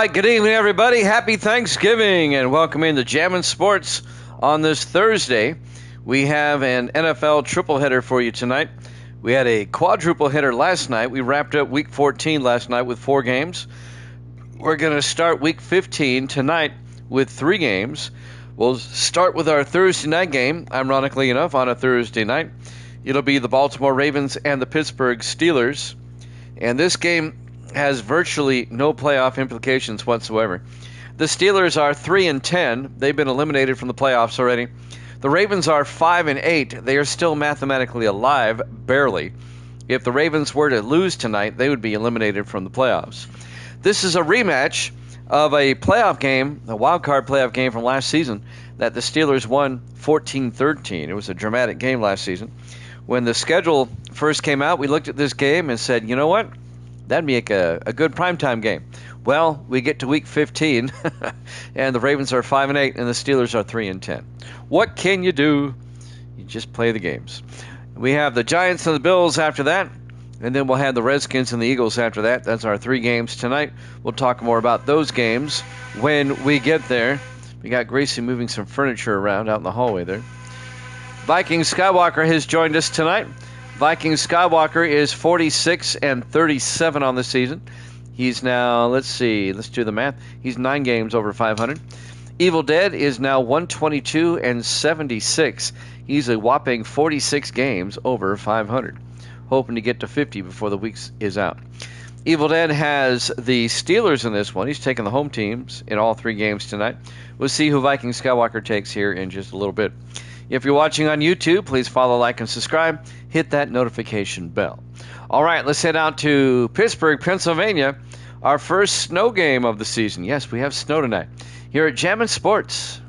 right, good evening, everybody. Happy Thanksgiving, and welcome into Jammin' Sports on this Thursday. We have an NFL triple header for you tonight. We had a quadruple header last night. We wrapped up Week 14 last night with 4 games. We're going to start Week 15 tonight with 3 games. We'll start with our Thursday night game, ironically enough, on a Thursday night. It'll be the Baltimore Ravens and the Pittsburgh Steelers. And this game has virtually no playoff implications whatsoever. The Steelers are 3-10. They've been eliminated from the playoffs already. The Ravens are 5-8. They are still mathematically alive, barely. If the Ravens were to lose tonight, they would be eliminated from the playoffs. This is a rematch of a playoff game, a wild card playoff game from last season that the Steelers won 14-13. It was a dramatic game last season. When the schedule first came out, we looked at this game and said, you know what? That'd make a good primetime game. Well, we get to Week 15, and the Ravens are 5-8, and the Steelers are 3-10. What can you do? You just play the games. We have the Giants and the Bills after that, and then we'll have the Redskins and the Eagles after that. That's our 3 games tonight. We'll talk more about those games when we get there. We got Gracie moving some furniture around out in the hallway there. Viking Skywalker has joined us tonight. Viking Skywalker is 46-37 on the season. He's now, let's do the math. He's 9 games over 500. Evil Dead is now 122-76. He's a whopping 46 games over 500. Hoping to get to 50 before the week is out. Evil Dead has the Steelers in this one. He's taking the home teams in all 3 games tonight. We'll see who Viking Skywalker takes here in just a little bit. If you're watching on YouTube, please follow, like, and subscribe. Hit that notification bell. All right, let's head out to Pittsburgh, Pennsylvania. Our first snow game of the season. Yes, we have snow tonight here at Jammin' Sports.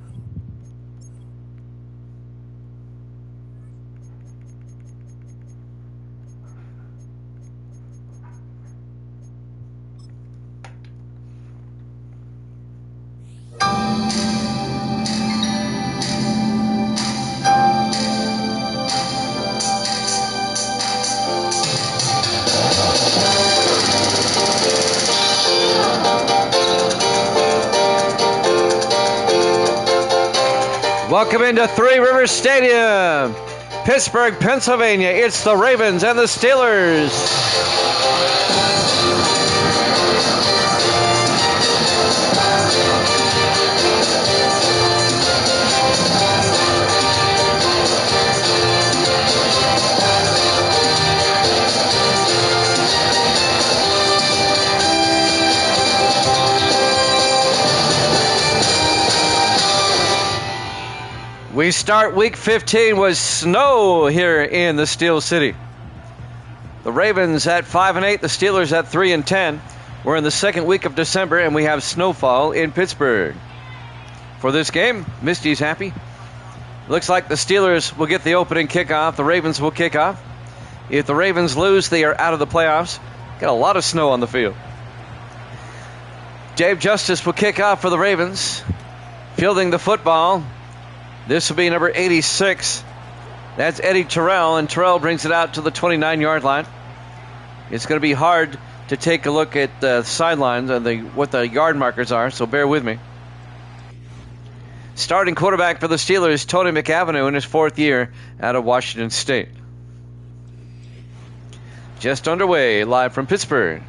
Welcome into Three Rivers Stadium, Pittsburgh, Pennsylvania. It's the Ravens and the Steelers. We start Week 15 with snow here in the Steel City. The Ravens at 5-8, the Steelers at 3-10. We're in the second week of December, and we have snowfall in Pittsburgh. For this game, Misty's happy. Looks like the Steelers will get the opening kickoff. The Ravens will kick off. If the Ravens lose, they are out of the playoffs. Got a lot of snow on the field. Dave Justice will kick off for the Ravens. Fielding the football. This will be number 86. That's Eddie Terrell, and Terrell brings it out to the 29-yard line. It's going to be hard to take a look at the sidelines and what the yard markers are, so bear with me. Starting quarterback for the Steelers, Tony McAvenue, in his 4th year out of Washington State. Just underway, live from Pittsburgh.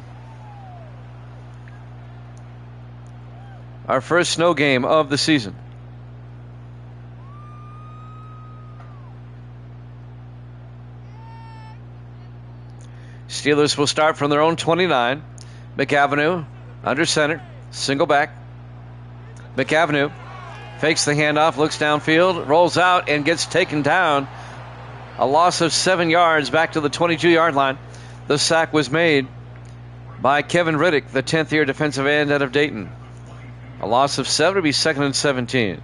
Our first snow game of the season. Steelers will start from their own 29. McAvenue under center, single back. McAvenue fakes the handoff, looks downfield, rolls out, and gets taken down. A loss of 7 yards back to the 22-yard line. The sack was made by Kevin Riddick, the 10th-year defensive end out of Dayton. A loss of 7 to be 2nd and 17.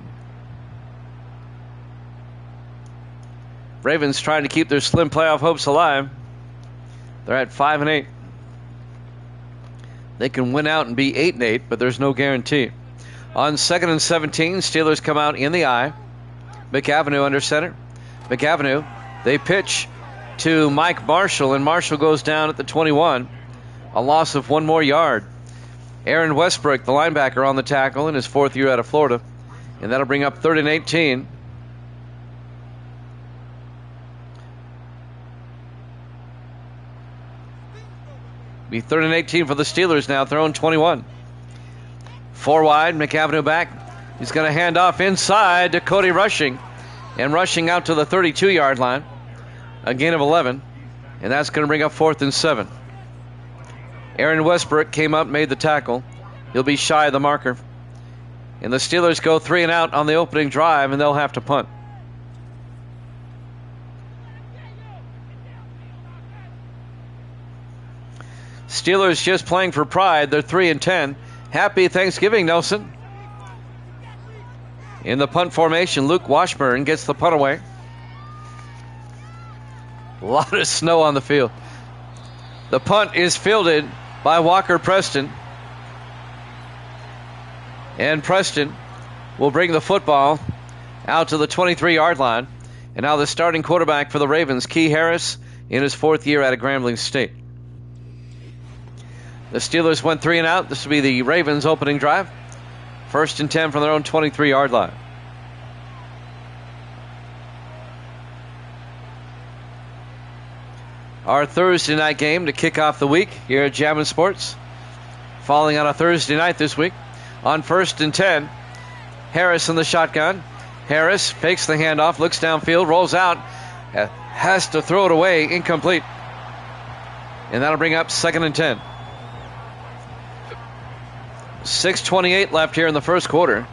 Ravens trying to keep their slim playoff hopes alive. They're at 5-8. They can win out and be 8-8, but there's no guarantee. On 2nd and 17, Steelers come out in the eye. McAvenue under center. McAvenue, they pitch to Mike Marshall, and Marshall goes down at the 21. A loss of 1 more yard. Aaron Westbrook, the linebacker, on the tackle in his 4th year out of Florida. And that'll bring up 3rd and 18. Be 3rd and 18 for the Steelers now, their own 21. 4 wide, McAvenue back. He's going to hand off inside to Cody Rushing. And Rushing out to the 32-yard line. A gain of 11. And that's going to bring up 4th and 7. Aaron Westbrook came up, made the tackle. He'll be shy of the marker. And the Steelers go 3 and out on the opening drive, and they'll have to punt. Steelers just playing for pride. They're 3 and 10. Happy Thanksgiving, Nelson. In the punt formation, Luke Washburn gets the punt away. A lot of snow on the field. The punt is fielded by Walker Preston. And Preston will bring the football out to the 23-yard line. And now the starting quarterback for the Ravens, Key Harris, in his 4th year out of Grambling State. The Steelers went 3 and out. This will be the Ravens' opening drive. 1st and 10 from their own 23-yard line. Our Thursday night game to kick off the week here at Jammin' Sports. Falling on a Thursday night this week. On 1st and 10, Harris in the shotgun. Harris fakes the handoff, looks downfield, rolls out, has to throw it away, incomplete. And that'll bring up 2nd and 10. 6:28 left here in the first quarter.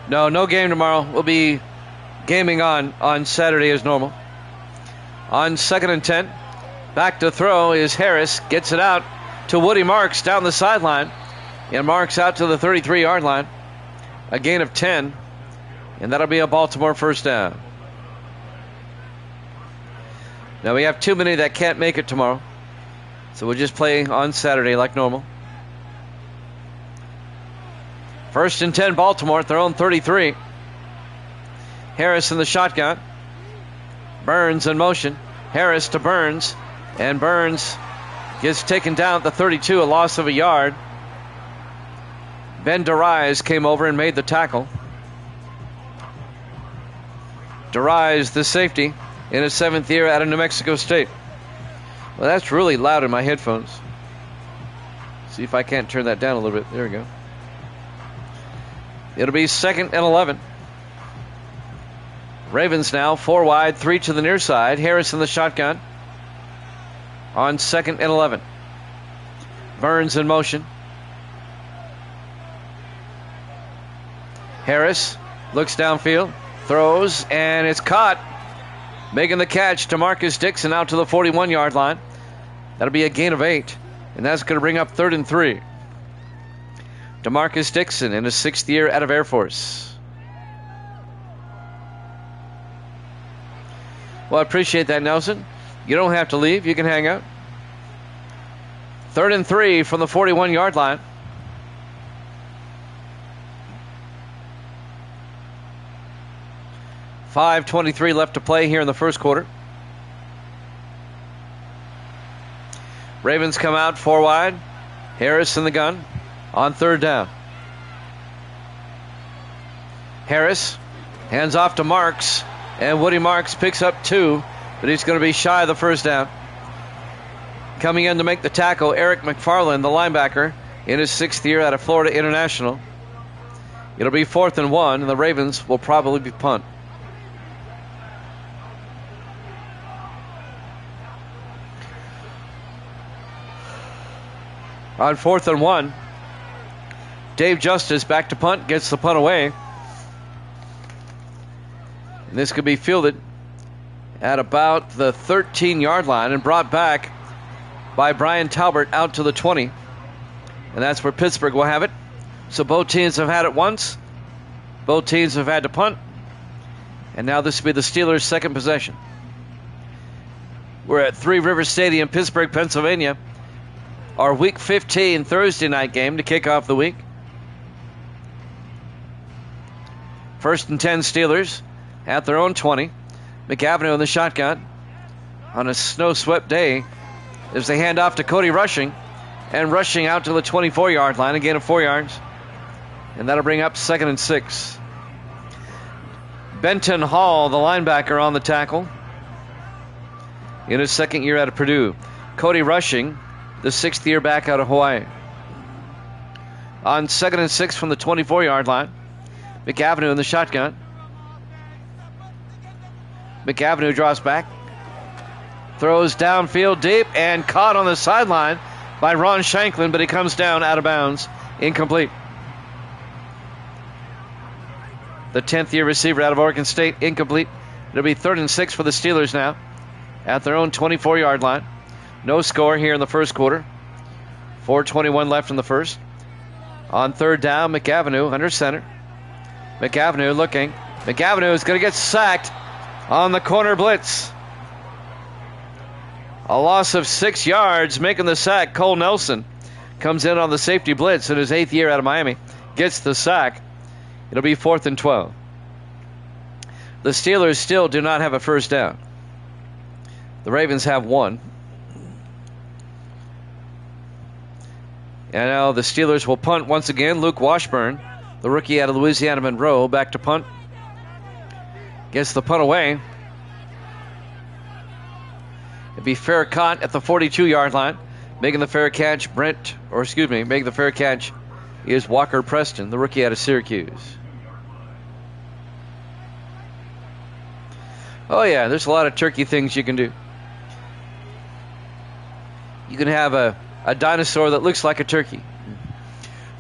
No game tomorrow. We'll be gaming on Saturday as normal. On 2nd and 10, back to throw is Harris. Gets it out to Woody Marks down the sideline. And Marks out to the 33-yard line. A gain of 10. And that'll be a Baltimore first down. Now we have too many that can't make it tomorrow. So we'll just play on Saturday like normal. 1st and 10, Baltimore at their own 33. Harris in the shotgun. Burns in motion. Harris to Burns. And Burns gets taken down at the 32, a loss of a yard. Ben DeRise came over and made the tackle. DeRise, the safety, in his 7th year out of New Mexico State. Well, that's really loud in my headphones. See if I can't turn that down a little bit. There we go. It'll be 2nd and 11. Ravens now, 4 wide, 3 to the near side. Harris in the shotgun on 2nd and 11. Burns in motion. Harris looks downfield, throws, and it's caught. Making the catch to Marcus Dixon out to the 41-yard line. That'll be a gain of 8, and that's going to bring up 3rd and 3. DeMarcus Dixon in his 6th year out of Air Force. Well, I appreciate that, Nelson. You don't have to leave. You can hang out. 3rd and 3 from the 41-yard line. .5:23 left to play here in the first quarter. Ravens come out 4 wide. Harris in the gun on 3rd down. Harris hands off to Marks, and Woody Marks picks up 2, but he's going to be shy of the first down. Coming in to make the tackle, Eric McFarland, the linebacker, in his 6th year out of Florida International. It'll be 4th and 1, and the Ravens will probably be punt. On 4th and 1, Dave Justice back to punt, gets the punt away. And this could be fielded at about the 13-yard line and brought back by Brian Talbert out to the 20. And that's where Pittsburgh will have it. So both teams have had it once. Both teams have had to punt. And now this will be the Steelers' second possession. We're at Three Rivers Stadium, Pittsburgh, Pennsylvania. Our Week 15 Thursday night game to kick off the week. 1st and 10 Steelers at their own 20. McAvenue in the shotgun. on a snow-swept day as they hand off to Cody Rushing. And Rushing out to the 24-yard line, a gain of 4 yards. And that'll bring up 2nd and 6. Benton Hall, the linebacker, on the tackle. In his second year out of Purdue. Cody Rushing, the 6th year back out of Hawaii. On 2nd and 6 from the 24-yard line. McAvenue in the shotgun. McAvenue draws back. Throws downfield deep and caught on the sideline by Ron Shanklin, but he comes down out of bounds. Incomplete. The 10th year receiver out of Oregon State, incomplete. It'll be 3rd and 6 for the Steelers now at their own 24-yard line. No score here in the first quarter. 4:21 left in the first. On 3rd down, McAvenue under center. McAvenue looking. McAvenue is going to get sacked on the corner blitz. A loss of 6 yards, making the sack. Cole Nelson comes in on the safety blitz in his 8th year out of Miami. Gets the sack. It'll be 4th and 12. The Steelers still do not have a first down. The Ravens have one. And now the Steelers will punt once again. Luke Washburn, the rookie out of Louisiana Monroe, back to punt. Gets the punt away. It'd be fair caught at the 42-yard line. Making the fair catch, making the fair catch is Walker Preston, the rookie out of Syracuse. Oh yeah, there's a lot of turkey things you can do. You can have a dinosaur that looks like a turkey.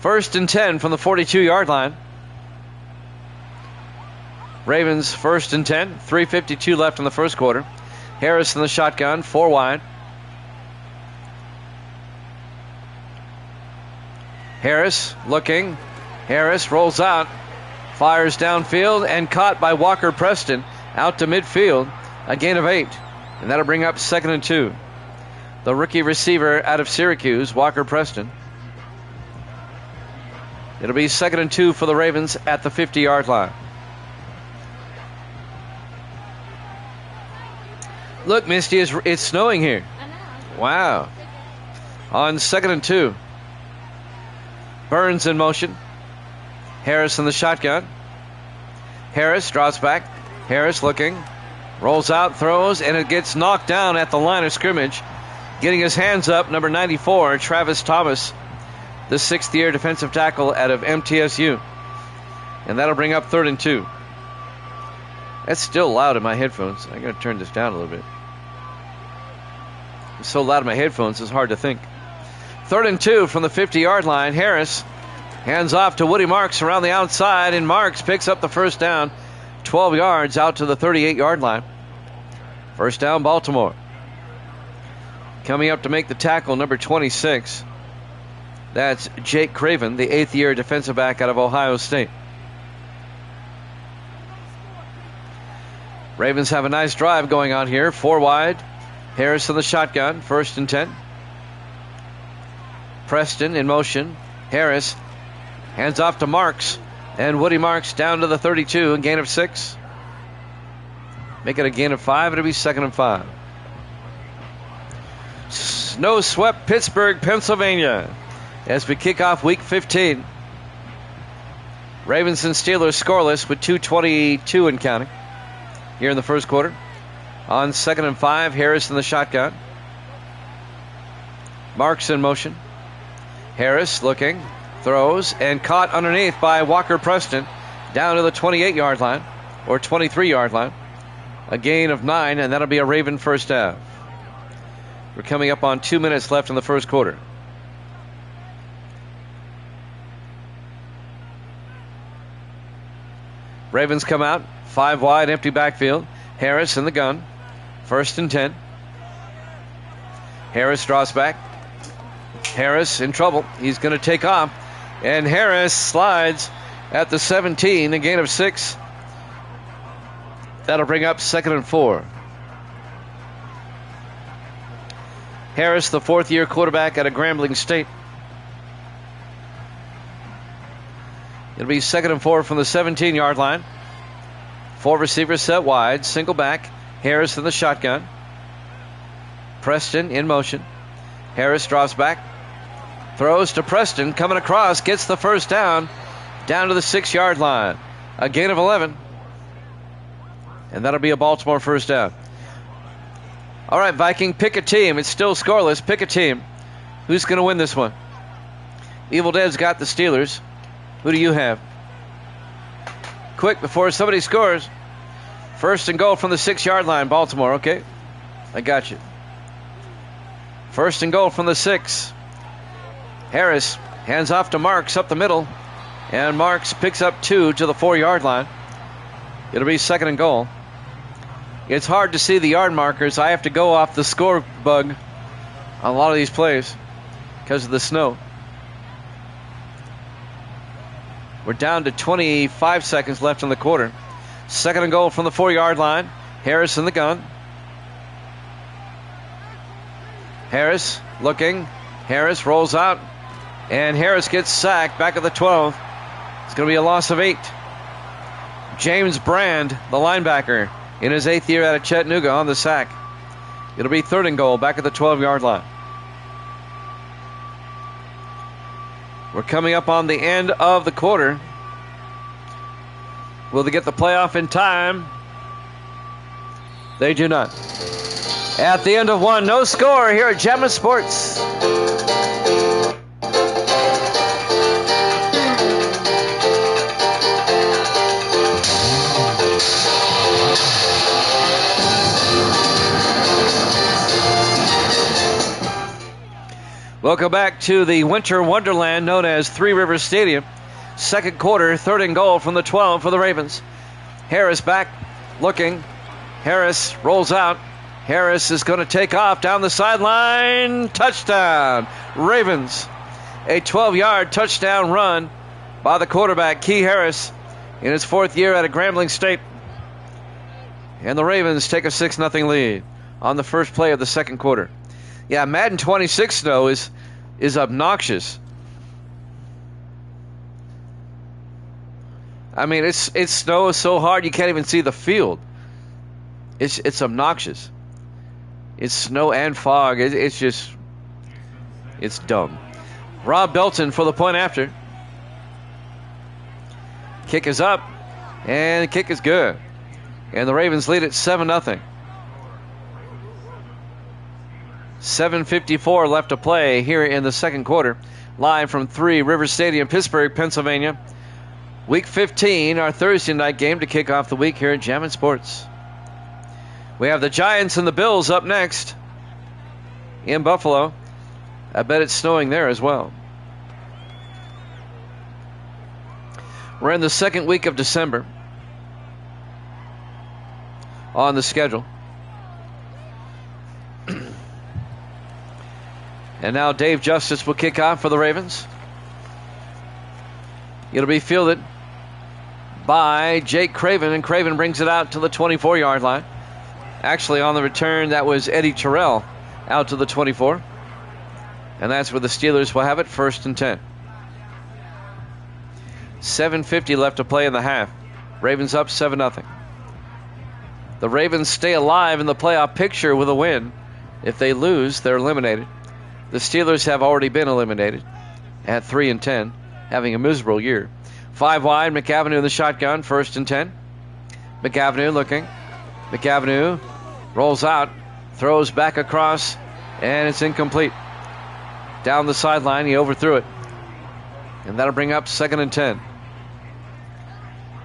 1st and 10 from the 42-yard line. Ravens 1st and 10, 3:52 left in the first quarter. Harris in the shotgun, 4 wide. Harris looking. Harris rolls out, fires downfield, and caught by Walker Preston out to midfield. A gain of 8, and that'll bring up 2nd and 2. The rookie receiver out of Syracuse, Walker Preston. It'll be 2nd and 2 for the Ravens at the 50-yard line. Look, Misty, it's snowing here. Wow. On 2nd and 2. Burns in motion. Harris in the shotgun. Harris draws back. Harris looking. Rolls out, throws, and it gets knocked down at the line of scrimmage. Getting his hands up, number 94, Travis Thomas, the 6th year defensive tackle out of MTSU. And that'll bring up 3rd and 2. That's still loud in my headphones. I'm going to turn this down a little bit. It's so loud in my headphones, it's hard to think. 3rd and 2 from the 50-yard line. Harris hands off to Woody Marks around the outside, and Marks picks up the first down, 12 yards out to the 38-yard line. First down, Baltimore. Coming up to make the tackle, number 26. That's Jake Craven, the 8th year defensive back out of Ohio State. Ravens have a nice drive going on here. 4 wide. Harris in the shotgun. 1st and 10. Preston in motion. Harris hands off to Marks. And Woody Marks down to the 32. A gain of 6. Make it a gain of 5. It'll be 2nd and 5. Snow swept Pittsburgh, Pennsylvania, as we kick off week 15. Ravens and Steelers scoreless with 2:22 and counting here in the first quarter. On 2nd and 5, Harris in the shotgun. Marks in motion. Harris looking, throws, and caught underneath by Walker Preston down to the 28-yard line, or 23-yard line. A gain of 9, and that'll be a Raven first down. We're coming up on 2 minutes left in the first quarter. Ravens come out, 5 wide, empty backfield. Harris in the gun. 1st and 10. Harris draws back. Harris in trouble. He's going to take off. And Harris slides at the 17, a gain of 6. That'll bring up 2nd and 4. Harris, the 4th-year quarterback out of Grambling State. It'll be 2nd and 4 from the 17-yard line. 4 receivers set wide, single back. Harris in the shotgun. Preston in motion. Harris drops back. Throws to Preston. Coming across. Gets the first down. Down to the 6-yard line. A gain of 11. And that'll be a Baltimore first down. All right, Viking, pick a team. It's still scoreless. Pick a team. Who's going to win this one? Evil Dead's got the Steelers. Who do you have? Quick, before somebody scores. First and goal from the 6-yard line, Baltimore. Okay, I got you. First and goal from the 6. Harris hands off to Marks up the middle. And Marks picks up 2 to the 4-yard line. It'll be second and goal. It's hard to see the yard markers. I have to go off the score bug on a lot of these plays because of the snow. We're down to 25 seconds left in the quarter. Second and goal from the 4-yard line. Harris in the gun. Harris looking. Harris rolls out. And Harris gets sacked back at the 12. It's going to be a loss of 8. James Brand, the linebacker, in his 8th year out of Chattanooga on the sack. It'll be third and goal back at the 12-yard line. We're coming up on the end of the quarter. Will they get the playoff in time? They do not. At the end of one, no score here at Jammin' Sports. Welcome back to the winter wonderland known as Three Rivers Stadium. Second quarter, third and goal from the 12 for the Ravens. Harris back, looking. Harris rolls out. Harris is going to take off down the sideline. Touchdown, Ravens. A 12-yard touchdown run by the quarterback, Key Harris, in his 4th year out of Grambling State. And the Ravens take a 6-0 lead on the first play of the second quarter. Yeah, Madden 26 snow is obnoxious. I mean, it snows so hard you can't even see the field. It's obnoxious. It's snow and fog. It's dumb. Rob Belton for the point after. Kick is up, and the kick is good. And the Ravens lead it 7-0. 7:54 left to play here in the second quarter. Live from Three Rivers Stadium, Pittsburgh, Pennsylvania. Week 15, our Thursday night game to kick off the week here at Jammin' Sports. We have the Giants and the Bills up next in Buffalo. I bet it's snowing there as well. We're in the second week of December on the schedule. And now Dave Justice will kick off for the Ravens. It'll be fielded by Jake Craven, and Craven brings it out to the 24-yard line. Actually, on the return, that was Eddie Terrell out to the 24. And that's where the Steelers will have it, first and 10. 7:50 left to play in the half. Ravens up 7-0. The Ravens stay alive in the playoff picture with a win. If they lose, they're eliminated. The Steelers have already been eliminated at 3-10, having a miserable year. 5 wide, McAvenue in the shotgun, first and 10. McAvenue looking. McAvenue rolls out, throws back across, and it's incomplete. Down the sideline, he overthrew it. And that'll bring up second and 10.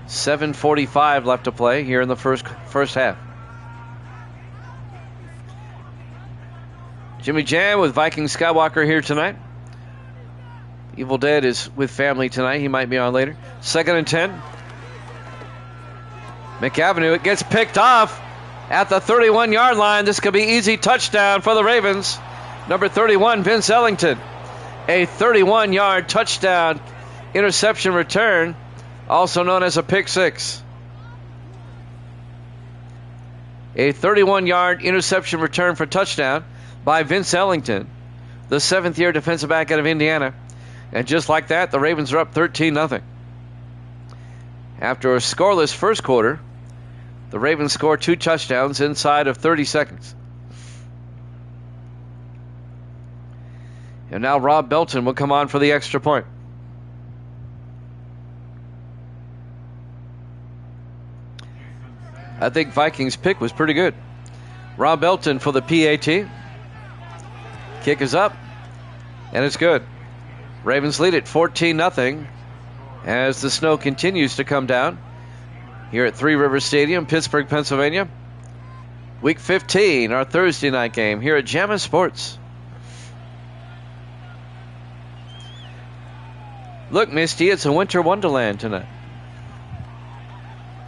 7:45 left to play here in the first half. Jimmy Jam with Viking Skywalker here tonight. Evil Dead is with family tonight. He might be on later. Second and 10. McAvenue, it gets picked off at the 31-yard line. This could be easy touchdown for the Ravens. Number 31, Vince Ellington. A 31-yard touchdown interception return, also known as a pick six. A 31-yard interception return for touchdown by Vince Ellington, the 7th-year defensive back out of Indiana. And just like that, the Ravens are up 13-0. After a scoreless first quarter, the Ravens score 2 touchdowns inside of 30 seconds. And now Rob Belton will come on for the extra point. I think Vikings' pick was pretty good. Rob Belton for the PAT. Kick is up, and it's good. Ravens lead it 14-0 as the snow continues to come down here at Three Rivers Stadium, Pittsburgh, Pennsylvania. Week 15, our Thursday night game here at Jammin' Sports. Look, Misty, it's a winter wonderland tonight.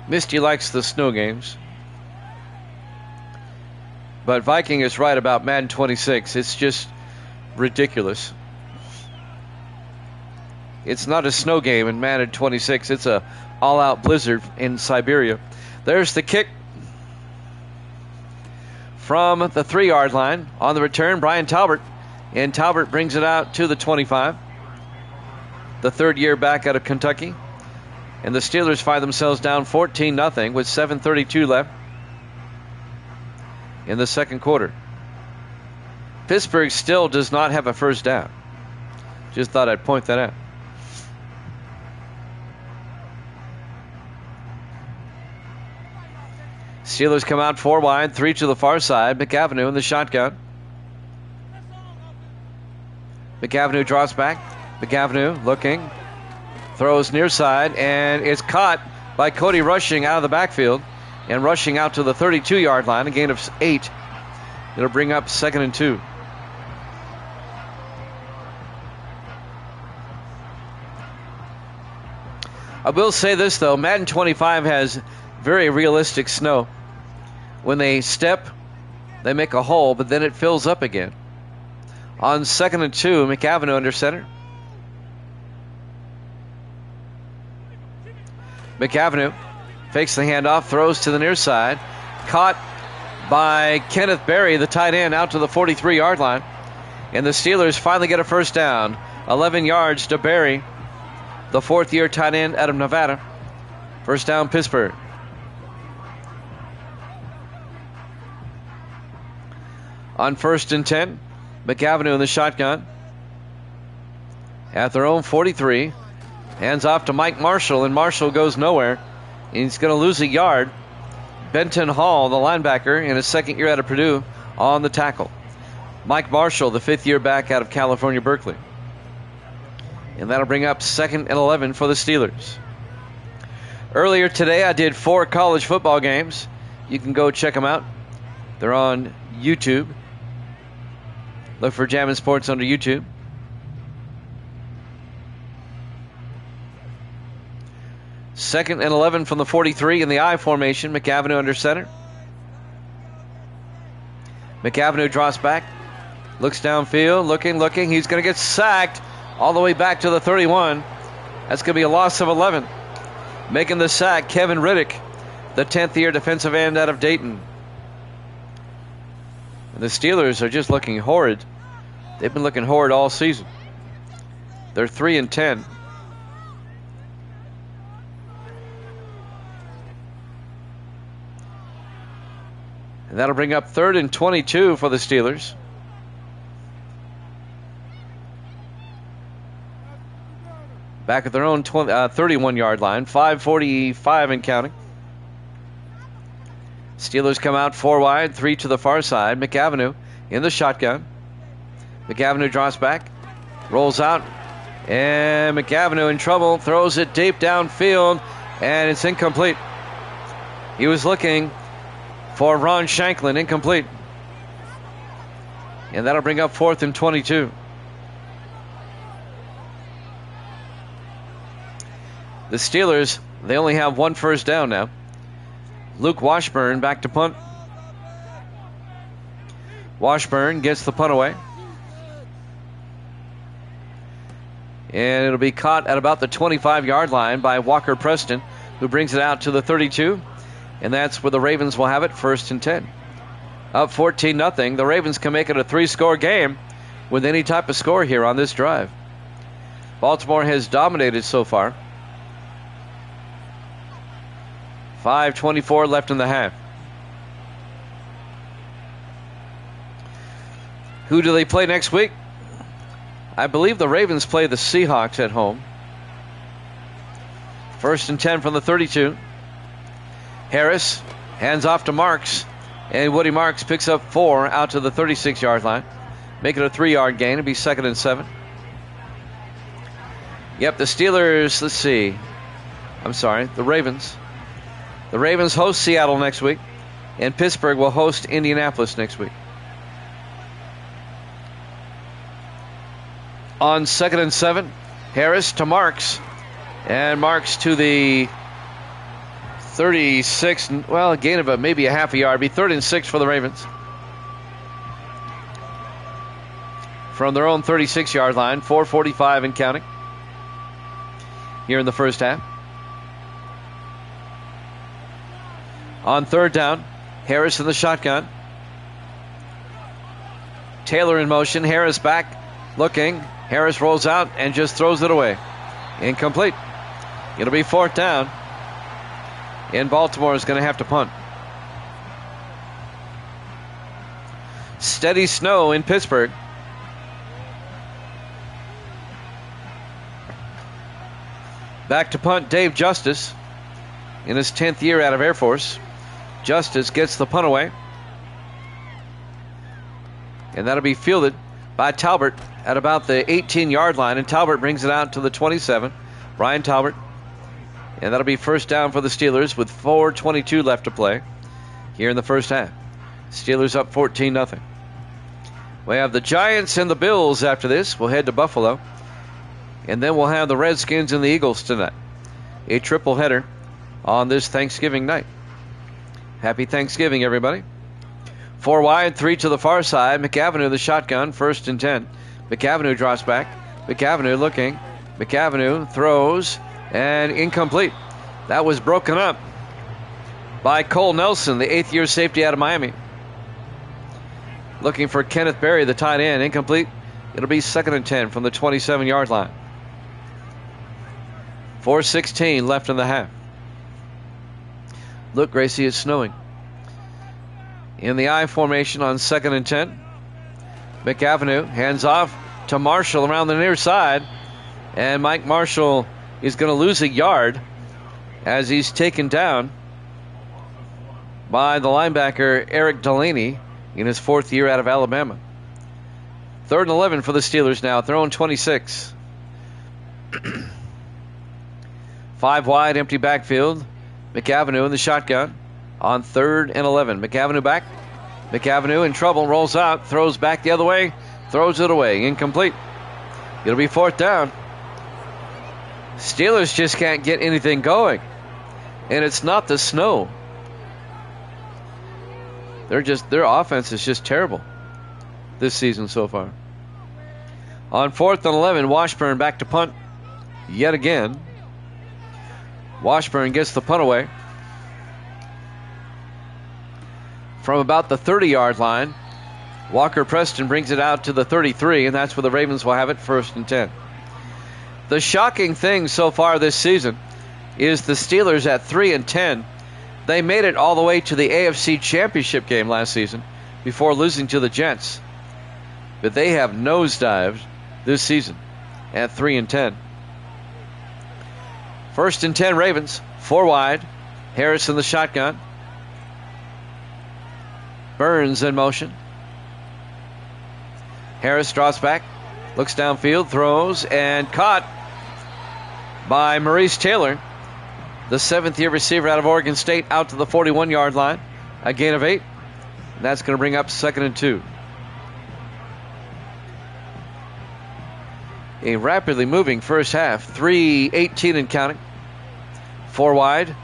Misty likes the snow games. But Viking is right about Madden 26. It's just ridiculous. It's not a snow game in Madden 26. It's a all-out blizzard in Siberia. There's the kick from the 3-yard line. On the return, Brian Talbert. And Talbert brings it out to the 25. The third-year back out of Kentucky. And the Steelers find themselves down 14-0 with 7:32 left in the second quarter. Pittsburgh still does not have a first down. Just thought I'd point that out. Steelers come out 4 wide, 3 to the far side. McAvenue in the shotgun. McAvenue draws back. McAvenue looking. Throws near side, and it's caught by Cody Rushing out of the backfield. And rushing out to the 32-yard line, a gain of 8. It'll bring up 2nd and 2. I will say this, though. Madden 25 has very realistic snow. When they step, they make a hole, but then it fills up again. On 2nd and 2, McAvenue under center. McAvenue fakes the handoff, throws to the near side. Caught by Kenneth Berry, the tight end, out to the 43-yard line. And the Steelers finally get a first down. 11 yards to Berry, the 4th-year tight end out of Nevada. First down, Pittsburgh. On 1st and 10, McAvenue in the shotgun. At their own 43. Hands off to Mike Marshall, and Marshall goes nowhere. He's going to lose a yard. Benton Hall, the linebacker, in his 2nd year out of Purdue, on the tackle. Mike Marshall, the 5th-year back out of California, Berkeley. And that'll bring up 2nd and 11 for the Steelers. Earlier today, I did 4 college football games. You can go check them out. They're on YouTube. Look for Jammin' Sports under YouTube. Second and 11 from the 43 in the I formation. McAvenue under center. McAvenue draws back. Looks downfield. Looking. He's going to get sacked all the way back to the 31. That's going to be a loss of 11. Making the sack, Kevin Riddick, the 10th-year defensive end out of Dayton. And the Steelers are just looking horrid. They've been looking horrid all season. They're 3 and 10. And that'll bring up 3rd and 22 for the Steelers. Back at their own 31-yard line. 5:45 and counting. Steelers come out 4 wide, 3 to the far side. McAvenue in the shotgun. McAvenue draws back. Rolls out. And McAvenue in trouble. Throws it deep downfield. And it's incomplete. He was looking for Ron Shanklin, incomplete. And that'll bring up 4th and 22. The Steelers, they only have 1 first down now. Luke Washburn back to punt. Washburn gets the punt away. And it'll be caught at about the 25-yard line by Walker Preston, who brings it out to the 32. And that's where the Ravens will have it, 1st and 10. Up 14-0. The Ravens can make it a 3-score game with any type of score here on this drive. Baltimore has dominated so far. 5:24 left in the half. Who do they play next week? I believe the Ravens play the Seahawks at home. 1st and 10 from the 32. Harris hands off to Marks, and Woody Marks picks up 4 out to the 36-yard line. Make it a 3-yard gain. It'll be 2nd and 7. Yep, the Steelers, let's see. I'm sorry, the Ravens. The Ravens host Seattle next week, and Pittsburgh will host Indianapolis next week. On 2nd and 7, Harris to Marks, and Marks to the 36, well, a gain of maybe a half a yard. Be 3rd and 6 for the Ravens. From their own 36-yard line, 4:45 and counting here in the first half. On 3rd down, Harris in the shotgun. Taylor in motion. Harris back, looking. Harris rolls out and just throws it away. Incomplete. It'll be 4th down. And Baltimore is going to have to punt. Steady snow in Pittsburgh. Back to punt, Dave Justice. In his 10th year out of Air Force. Justice gets the punt away. And that'll be fielded by Talbert at about the 18-yard line. And Talbert brings it out to the 27. Brian Talbert. And that'll be 1st down for the Steelers with 4:22 left to play here in the first half. Steelers up 14-0. We have the Giants and the Bills after this. We'll head to Buffalo. And then we'll have the Redskins and the Eagles tonight. A triple header on this Thanksgiving night. Happy Thanksgiving, everybody. 4 wide, 3 to the far side. McAvenue, the shotgun, 1st and 10. McAvenue drops back. McAvenue looking. McAvenue throws, and incomplete. That was broken up by Cole Nelson, the 8th-year safety out of Miami. Looking for Kenneth Berry, the tight end. Incomplete. It'll be 2nd and 10 from the 27-yard line. 4:16 left in the half. Look, Gracie, it's snowing. In the I formation on 2nd and 10. McAvenue hands off to Marshall around the near side. And Mike Marshall is going to lose a yard as he's taken down by the linebacker Eric Delaney in his 4th year out of Alabama. 3rd and 11 for the Steelers now at their own 26. 5 wide, empty backfield. McAvenue in the shotgun on 3rd and 11. McAvenue back. McAvenue in trouble, rolls out, throws back the other way, throws it away. Incomplete. It'll be 4th down. Steelers just can't get anything going. And it's not the snow. Their offense is just terrible this season so far. On 4th and 11, Washburn back to punt yet again. Washburn gets the punt away from about the 30-yard line. Walker Preston brings it out to the 33, and that's where the Ravens will have it, 1st and 10. The shocking thing so far this season is the Steelers at 3 and 10. They made it all the way to the AFC Championship game last season before losing to the Jets. But they have nosedived this season at 3 and 10. 1st and 10 Ravens, 4 wide. Harris in the shotgun. Burns in motion. Harris draws back, looks downfield, throws, and caught by Maurice Taylor, the 7th-year receiver out of Oregon State, out to the 41-yard line. A gain of 8. And that's going to bring up 2nd and 2. A rapidly moving first half. 3:18 and counting. 4 wide.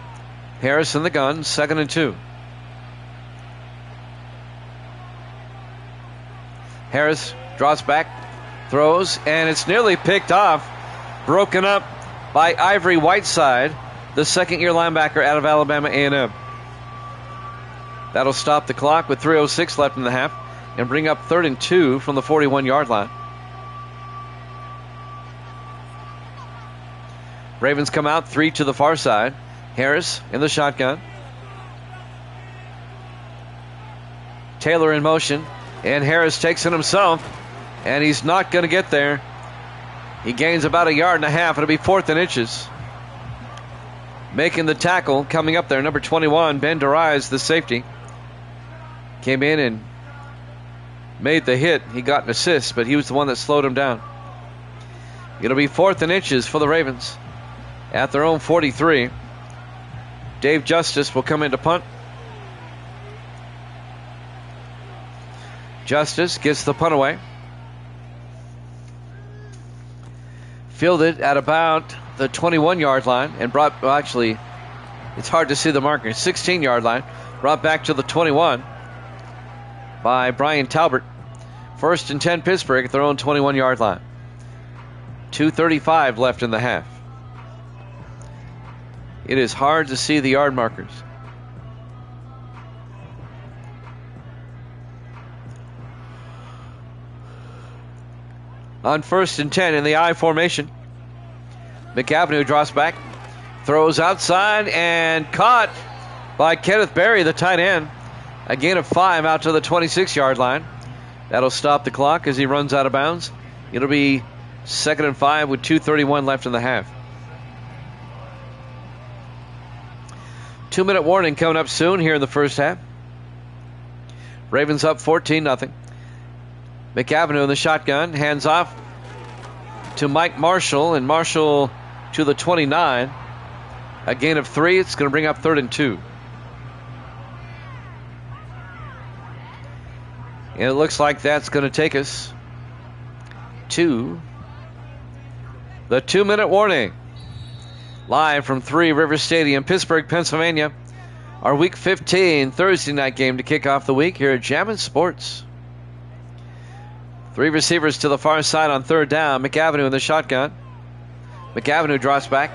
Harris in the gun. 2nd and 2. Harris draws back, throws, and it's nearly picked off. Broken up by Ivory Whiteside, the 2nd-year linebacker out of Alabama A&M. That'll stop the clock with 3:06 left in the half and bring up 3rd and 2 from the 41-yard line. Ravens come out 3 to the far side. Harris in the shotgun. Taylor in motion, and Harris takes it himself, and he's not going to get there. He gains about 1.5 yards. It'll be 4th and inches. Making the tackle, coming up there, number 21, Ben Darius, the safety. Came in and made the hit. He got an assist, but he was the one that slowed him down. It'll be 4th and inches for the Ravens at their own 43. Dave Justice will come in to punt. Justice gets the punt away. Fielded at about the 21-yard line and brought, well, actually, it's hard to see the marker, 16-yard line. Brought back to the 21 by Brian Talbert. 1st and 10 Pittsburgh at their own 21-yard line. 2:35 left in the half. It is hard to see the yard markers. On 1st and 10 in the I formation, McAvenue drops back, throws outside, and caught by Kenneth Berry, the tight end. A gain of 5 out to the 26-yard line. That'll stop the clock as he runs out of bounds. It'll be 2nd and 5 with 2:31 left in the half. 2-minute warning coming up soon here in the first half. Ravens up 14-0. McAvenue in the shotgun, hands off to Mike Marshall, and Marshall to the 29. A gain of 3. It's going to bring up 3rd and 2. And it looks like that's going to take us to the 2-minute warning. Live from 3 River Stadium, Pittsburgh, Pennsylvania. Our Week 15 Thursday night game to kick off the week here at Jammin' Sports. 3 receivers to the far side on 3rd down. McAvenue in the shotgun. McAvenue drops back,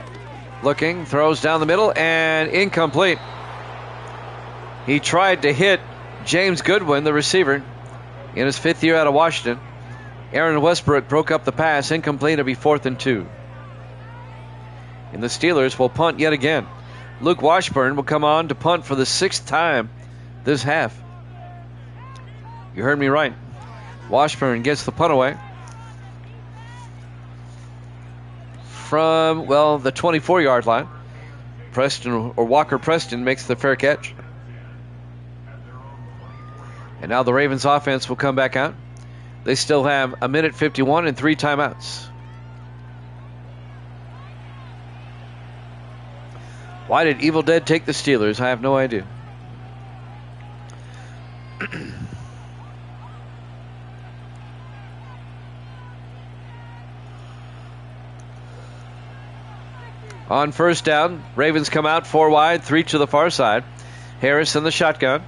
looking, throws down the middle, and incomplete. He tried to hit James Goodwin, the receiver, in his 5th year out of Washington. Aaron Westbrook broke up the pass. Incomplete. It'll be 4th and 2. And the Steelers will punt yet again. Luke Washburn will come on to punt for the 6th time this half. You heard me right. Washburn gets the punt away from, well, the 24-yard line. Preston, or Walker Preston, makes the fair catch. And now the Ravens offense will come back out. They still have 1:51 and 3 timeouts. Why did Evil Dead take the Steelers? I have no idea. On 1st down, Ravens come out 4 wide, 3 to the far side. Harris in the shotgun.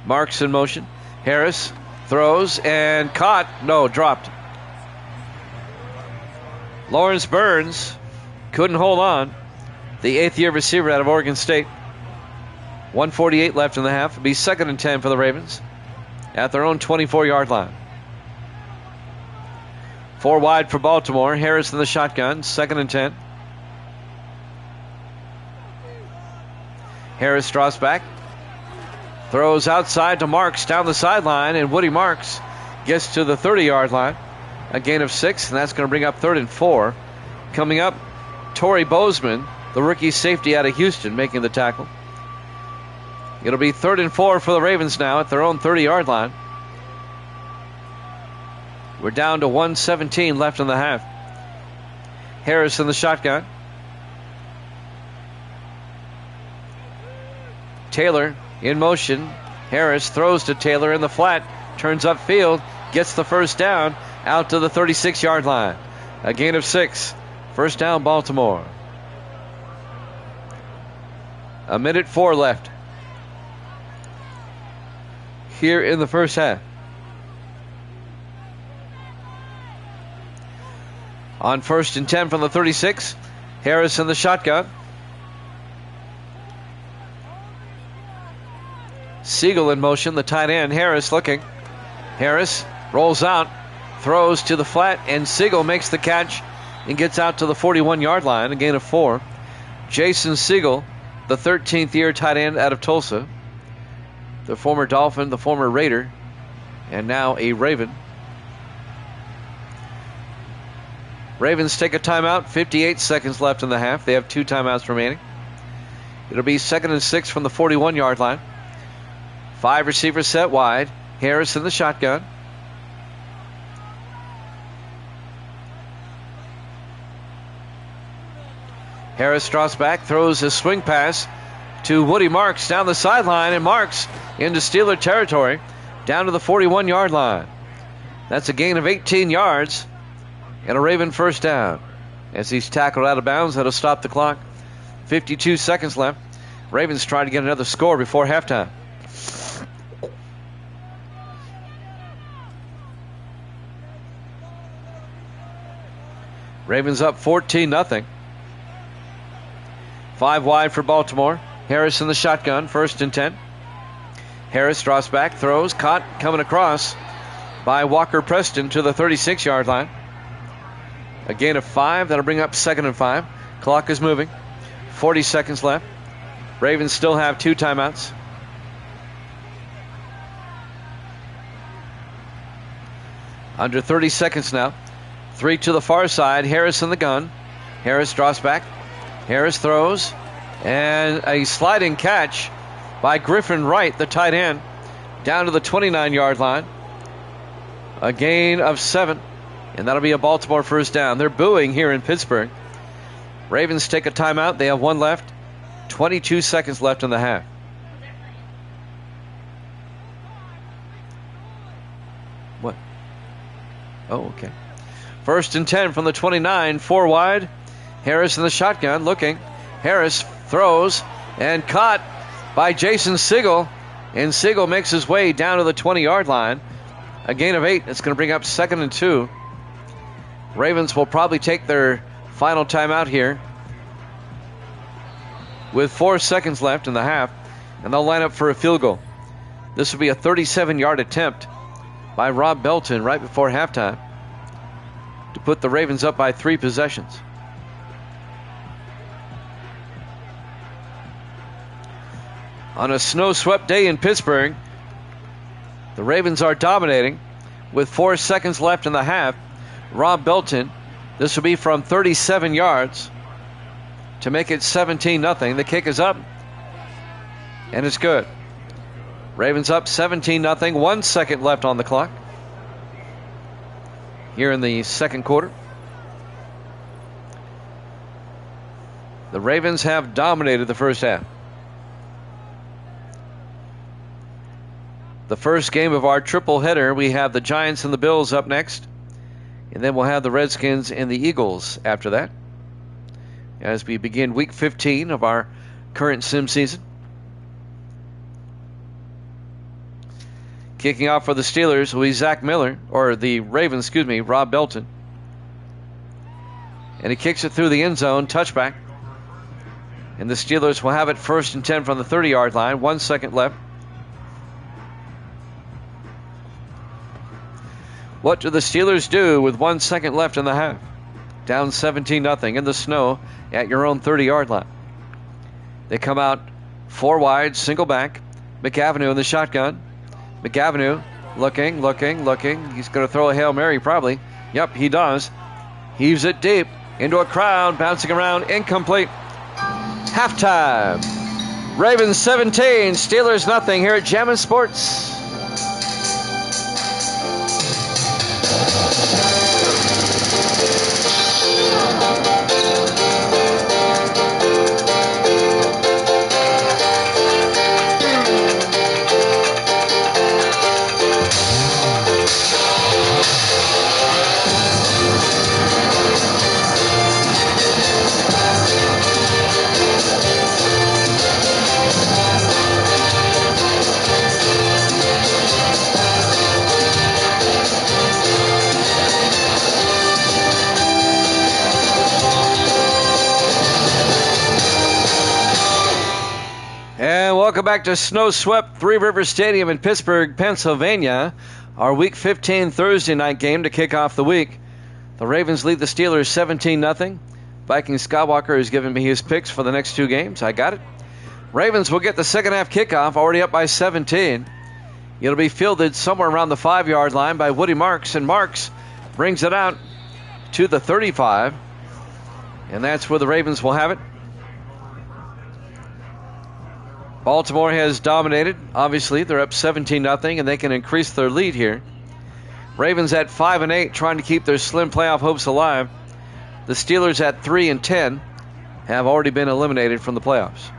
Marks in motion. Harris throws and caught. No, dropped. Lawrence Burns couldn't hold on. The 8th-year receiver out of Oregon State. 1:48 left in the half. It'll be 2nd and 10 for the Ravens at their own 24-yard line. 4 wide for Baltimore. Harris in the shotgun. 2nd and 10. Harris draws back. Throws outside to Marks down the sideline, and Woody Marks gets to the 30-yard line. A gain of 6, and that's going to bring up 3rd and 4. Coming up, Torrey Bozeman, the rookie safety out of Houston, making the tackle. It'll be 3rd and 4 for the Ravens now at their own 30-yard line. We're down to 1:17 left in the half. Harris in the shotgun. Taylor in motion. Harris throws to Taylor in the flat. Turns upfield. Gets the 1st down. Out to the 36-yard line. A gain of 6. 1st down, Baltimore. 1:04 left here in the first half. On 1st and 10 from the 36. Harris in the shotgun. Siegel in motion, the tight end. Harris looking. Harris rolls out, throws to the flat, and Siegel makes the catch and gets out to the 41-yard line, a gain of 4. Jason Siegel, the 13th year tight end out of Tulsa, the former Dolphin, the former Raider, and now a Raven. Ravens take a timeout. 58 seconds left in the half. They have 2 timeouts remaining. It'll be 2nd and 6 from the 41-yard line. 5 receivers set wide. Harris in the shotgun. Harris drops back, throws his swing pass to Woody Marks down the sideline, and Marks into Steeler territory down to the 41-yard line. That's a gain of 18 yards and a Raven first down. As he's tackled out of bounds, that'll stop the clock. 52 seconds left. Ravens trying to get another score before halftime. Ravens up 14-0. 5 wide for Baltimore. Harris in the shotgun, 1st and 10. Harris drops back, throws, caught, coming across by Walker Preston to the 36-yard line. A gain of 5, that'll bring up 2nd and 5. Clock is moving. 40 seconds left. Ravens still have 2 timeouts. Under 30 seconds now. 3 to the far side. Harris in the gun. Harris drops back. Harris throws. And a sliding catch by Griffin Wright, the tight end, down to the 29-yard line. A gain of 7. And that'll be a Baltimore first down. They're booing here in Pittsburgh. Ravens take a timeout. They have 1 left. 22 seconds left in the half. What? Oh, okay. 1st and 10 from the 29. 4 wide. Harris in the shotgun looking. Harris throws and caught by Jason Sigel. And Sigel makes his way down to the 20-yard line. A gain of 8. It's going to bring up 2nd and 2. Ravens will probably take their final timeout here with 4 seconds left in the half, and they'll line up for a field goal. This will be a 37-yard attempt by Rob Belton right before halftime to put the Ravens up by 3 possessions. On a snow-swept day in Pittsburgh, the Ravens are dominating with 4 seconds left in the half. Rob Belton, this will be from 37 yards to make it 17-0. The kick is up, and it's good. Ravens up 17-0. 1 second left on the clock here in the second quarter. The Ravens have dominated the first half. The first game of our triple header, we have the Giants and the Bills up next. And then we'll have the Redskins and the Eagles after that, as we begin week 15 of our current sim season. Kicking off for the Steelers will be Zach Miller, or the Ravens, Rob Belton. And he kicks it through the end zone, touchback. And the Steelers will have it 1st and 10 from the 30-yard line, 1 second left. What do the Steelers do with 1 second left in the half? Down 17-0 in the snow at your own 30-yard line. They come out 4 wide, single back. McAvenue in the shotgun. McAvenue looking. He's going to throw a Hail Mary probably. Yep, he does. Heaves it deep into a crowd, bouncing around, incomplete. Halftime. Ravens 17, Steelers nothing here at Jammin' Sports. Welcome back to snow-swept Three Rivers Stadium in Pittsburgh, Pennsylvania. Our Week 15 Thursday night game to kick off the week. The Ravens lead the Steelers 17-0. Viking Skywalker has given me his picks for the next 2 games. I got it. Ravens will get the second half kickoff, already up by 17. It'll be fielded somewhere around the 5-yard line by Woody Marks, and Marks brings it out to the 35. And that's where the Ravens will have it. Baltimore has dominated. Obviously, they're up 17-0, and they can increase their lead here. Ravens at 5-8, trying to keep their slim playoff hopes alive. The Steelers at 3-10 have already been eliminated from the playoffs.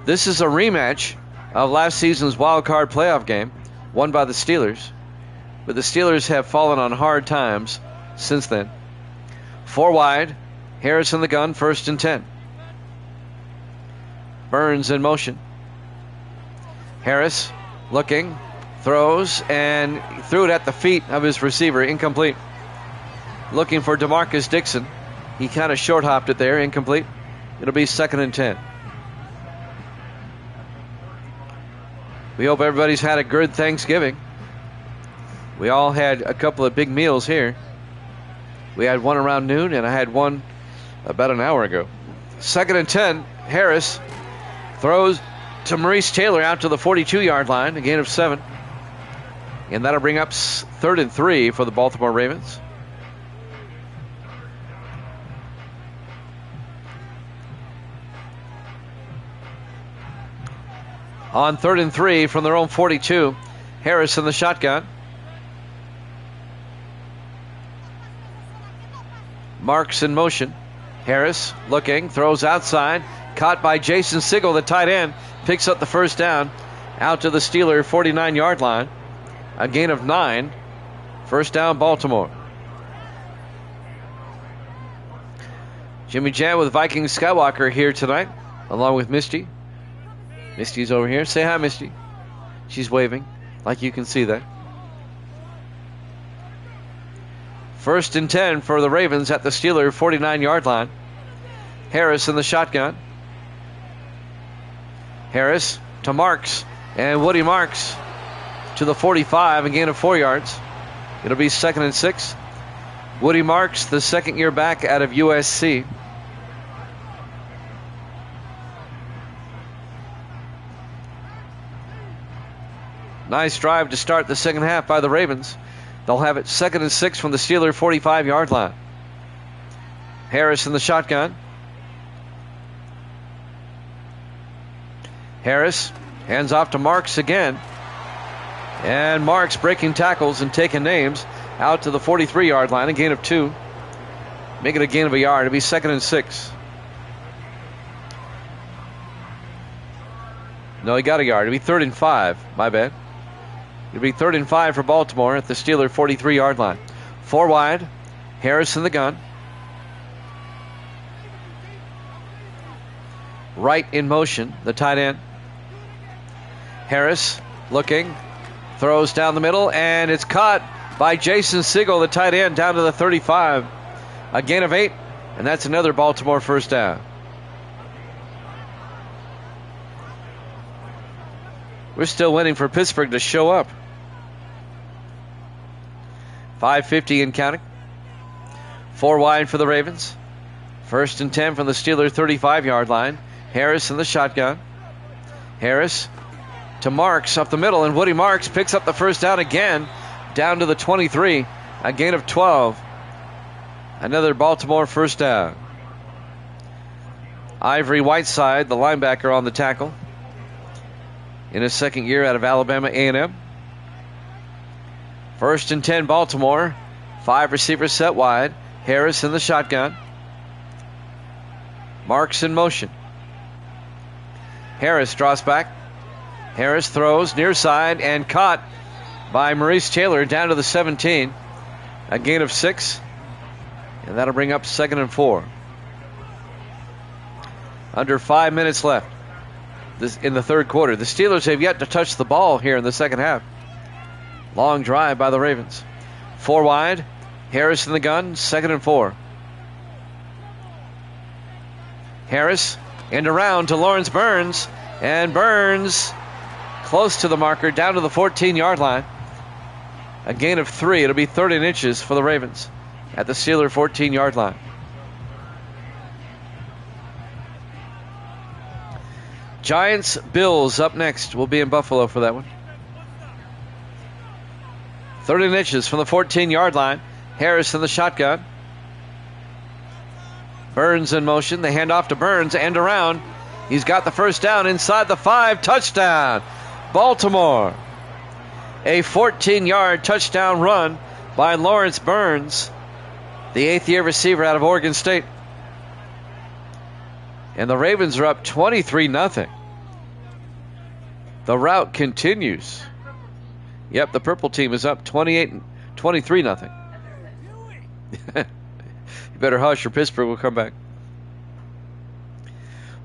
This is a rematch of last season's wild card playoff game, won by the Steelers, but the Steelers have fallen on hard times since then. 4 wide, Harris in the gun, 1st and 10. Burns in motion. Harris looking, throws, and threw it at the feet of his receiver, incomplete. Looking for DeMarcus Dixon. He kind of short hopped it there, incomplete. It'll be 2nd and 10. We hope everybody's had a good Thanksgiving. We all had a couple of big meals here. We had one around noon, and I had one about an hour ago. 2nd and 10, Harris throws to Maurice Taylor out to the 42-yard line, a gain of 7. And that'll bring up 3rd and 3 for the Baltimore Ravens. On 3rd and 3 from their own 42, Harris in the shotgun. Marks in motion. Harris looking, throws outside, caught by Jason Sigel, the tight end, picks up the 1st down, out to the Steeler 49-yard line, a gain of 9, 1st down Baltimore. Jimmy Jam with Viking Skywalker here tonight, along with Misty. Misty's over here. Say hi, Misty. She's waving, like you can see that. 1st and 10 for the Ravens at the Steeler 49-yard line. Harris in the shotgun. Harris to Marks, and Woody Marks to the 45, a gain of 4 yards. It'll be 2nd and 6. Woody Marks, the 2nd-year back out of USC. Nice drive to start the second half by the Ravens. They'll have it 2nd and 6 from the Steeler 45-yard line. Harris in the shotgun. Harris hands off to Marks again. And Marks breaking tackles and taking names out to the 43-yard line, a gain of 2. Make it a gain of a yard. It'll be 2nd and 6. No, he got a yard. It'll be 3rd and 5. My bad. It'll be 3rd and 5 for Baltimore at the Steeler 43-yard line. 4 wide. Harris in the gun. Wright in motion, the tight end. Harris looking, throws down the middle, and it's caught by Jason Sigel, the tight end, down to the 35. A gain of 8, and that's another Baltimore 1st down. We're still waiting for Pittsburgh to show up. 5:50 and counting. 4 wide for the Ravens. 1st and 10 from the Steeler 35-yard line. Harris in the shotgun. Harris to Marks up the middle, and Woody Marks picks up the 1st down again, down to the 23. A gain of 12. Another Baltimore 1st down. Ivory Whiteside, the linebacker, on the tackle. In his 2nd year out of Alabama A&M. 1st and 10 Baltimore. 5 receivers set wide. Harris in the shotgun. Marks in motion. Harris draws back. Harris throws near side and caught by Maurice Taylor down to the 17. A gain of 6. And that'll bring up 2nd and 4. Under 5 minutes left in the 3rd quarter. The Steelers have yet to touch the ball here in the second half. Long drive by the Ravens. 4 wide. Harris in the gun. 2nd and 4. Harris and around to Lawrence Burns. And Burns close to the marker, down to the 14-yard line. A gain of 3. It'll be 30 inches for the Ravens at the Steeler 14-yard line. Giants, Bills up next. We'll be in Buffalo for that one. 30 inches from the 14-yard line. Harris in the shotgun. Burns in motion. They hand off to Burns and around. He's got the first down inside the 5. Touchdown, Baltimore. A 14-yard touchdown run by Lawrence Burns, the 8th-year receiver out of Oregon State. And the Ravens are up 23-0. The rout continues. Yep, the purple team is up 23-0. You better hush or Pittsburgh will come back.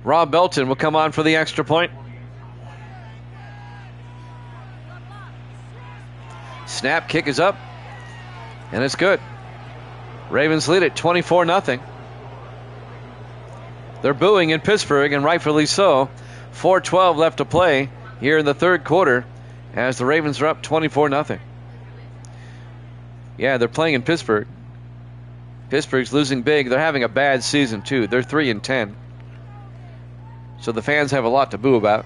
Rob Belton will come on for the extra point. Snap, kick is up, and it's good. Ravens lead it 24-0. They're booing in Pittsburgh, and rightfully so. 4:12 left to play here in the third quarter as the Ravens are up 24-0. Yeah, they're playing in Pittsburgh. Pittsburgh's losing big. They're having a bad season, too. They're 3-10. So the fans have a lot to boo about.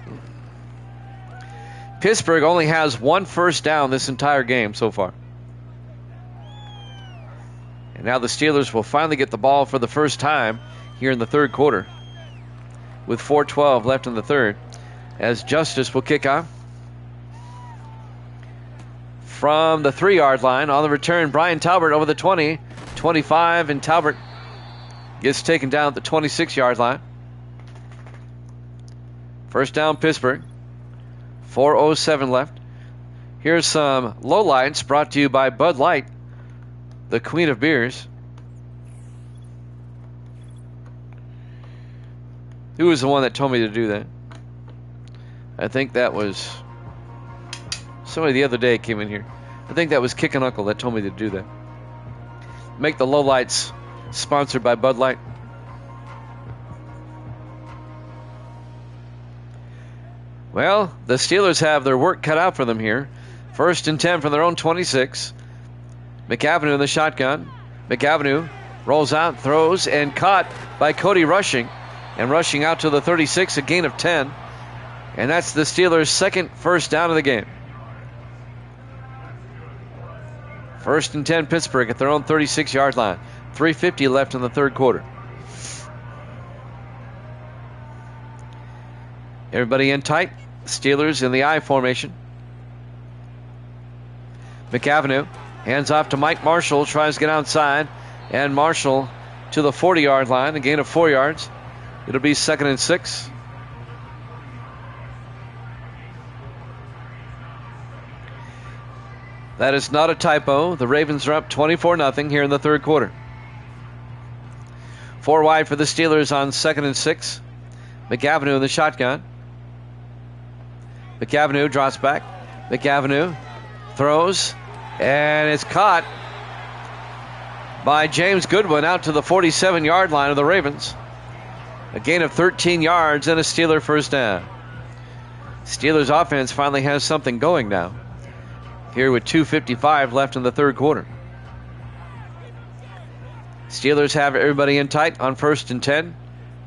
Pittsburgh only has 1 first down this entire game so far. And now the Steelers will finally get the ball for the first time here in the third quarter with 4:12 left in the third as Justice will kick off. From the 3-yard line on the return, Brian Talbert over the 20, 25, and Talbert gets taken down at the 26-yard line. First down, Pittsburgh. 4:07 left. Here's some lowlights brought to you by Bud Light, the queen of beers. Who was the one that told me to do that? I think that was somebody the other day came in here. I think that was Kick and Uncle that told me to do that. Make the lowlights sponsored by Bud Light. Well, the Steelers have their work cut out for them here. 1st and 10 from their own 26. McAvenue in the shotgun. McAvenue rolls out, throws, and caught by Cody Rushing. And rushing out to the 36, a gain of 10. And that's the Steelers' second first down of the game. 1st and 10, Pittsburgh at their own 36-yard line. 3:50 left in the third quarter. Everybody in tight. Steelers in the I formation. McAvenue hands off to Mike Marshall. Tries to get outside. And Marshall to the 40-yard line. A gain of 4 yards. It'll be 2nd and 6. That is not a typo. The Ravens are up 24-0 here in the third quarter. 4 wide for the Steelers on 2nd and 6. McAvenue in the shotgun. McAvenue drops back. McAvenue throws, and it's caught by James Goodwin out to the 47-yard line of the Ravens. A gain of 13 yards and a Steeler first down. Steelers offense finally has something going now. Here with 2:55 left in the third quarter. Steelers have everybody in tight on 1st and 10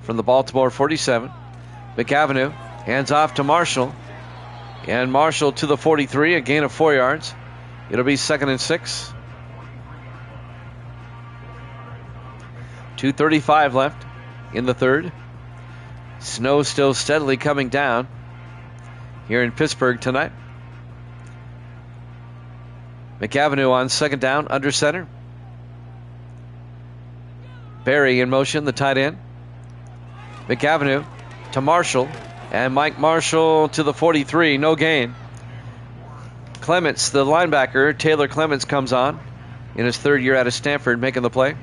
from the Baltimore 47. McAvenue hands off to Marshall. And Marshall to the 43, a gain of 4 yards. It'll be 2nd and 6. 2:35 left in the third. Snow still steadily coming down here in Pittsburgh tonight. McAvenue on 2nd down, under center. Barry in motion, the tight end. McAvenue to Marshall. And Mike Marshall to the 43, no gain. Clements, the linebacker, Taylor Clements comes on in his 3rd year out of Stanford, making the play.